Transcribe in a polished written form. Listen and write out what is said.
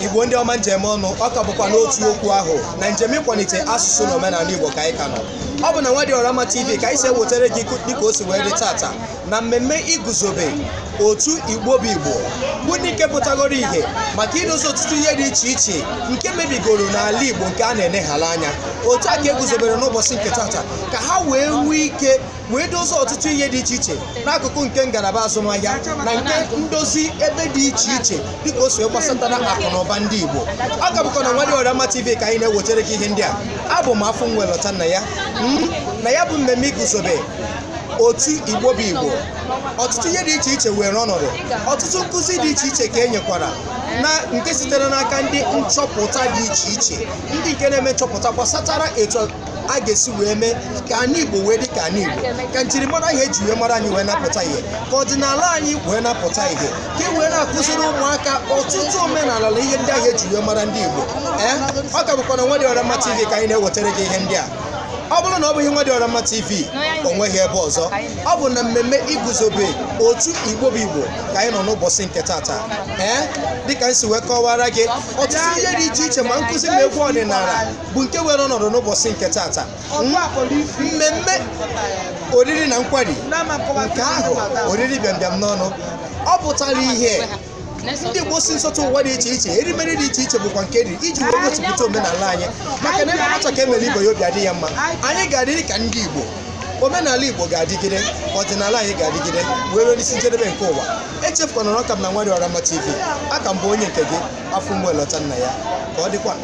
Igbo ndị ọma njem ọnụ ọ ka bụkwa n'otu okwu ahụ na njem ịkwalite asụsụ na omenala Igbo ka anyị ka nọ. Ọ bụ na Nwadiorama TV ka anyị si ewetara gị dịka o si wee dị tata na mmemme iguzobe otu Igbo bụ Igbo bụ ndị nke pụtagoro ihe maka idozi ọtụtụ ihe dị iche iche nke mebigoro n'ala Igbo nke a na-eneghala anya. Otu a ka eguzobere n'ụbọchị nke tata ka ha wee nwee ike wee dozie ọtụtụ ihe dị iche iche n'akụkụ nke ngalaba azụmahịa na nke ndozi ebe dị iche iche dịka o si gbasatara akụ na ụba ndị Igbo. Ọ ka bụkwa na Nwadiorama TV ka anyị na-ewetara gị ihe ndị a. Abụ m afọ nwelọta na ya bụ mmemme iguzobe otu Igbo bụ Igbo. Ọtụtụ ihe dị iche iche were ọnọdụ, ọtụtụ nkụzi dị iche iche ka e nyekwara na nke sitere n'aka ndị nchọpụta dị iche iche, ndị nke na-eme nchọpụta gbasatara etu a ga-esi wee mee ka anyị Igbo wee dị ka anyị Igbo, ka njirimara ihe eji wee mara anyị wee napụta ihe, ka ọdịnala anyị wee napụta ihe, ka e wee na-akụziri ụmụaka ọtụtụ omenala na ihe ndị ahụ eji wee mara ndị Igbo. Ọ ka bụkwa na Nwadiorama TV ka anyị na-ewetara gị ihe ndị a. Ọ bụrụ na ọ bụghị Nwadiorama TV o nweghị ebe ọzọ. Ọ bụ na mmemme iguzobe otu Igbo bụ Igbo ka anyị nọ n'ụbọchị nke tata. Dịka m si wee kọwara gị ọtụtụ ihe dị iche iche ma nkụzi na egwu ọdịnala bụ nke were ọnọdụ n'ụbọchị nke tata. Mmemme oriri na nkwari nke ahụ oriri bịambịam n'ọnụ ọ pụtara ihe ndị Igbo si nsọtụ ụwa dị iche iche, erimeri dị iche iche bụkwa nke eri iji wee gosipụta omenala anyị, maka na ebe ka emere Igbo ya obi adị ya mma. Anyị ga-adịrị ka ndị Igbo, omenala Igbo ga-adịgide, ọdịnala anyị ga-adịgide wee ruo n'isi njedebe nke ụwa. Echefukwana na ọ ka m na Nwadiorama TV. Aka m bụ onye nke gị, afọ Nwelọta nna ya. Ka ọ dịkwa.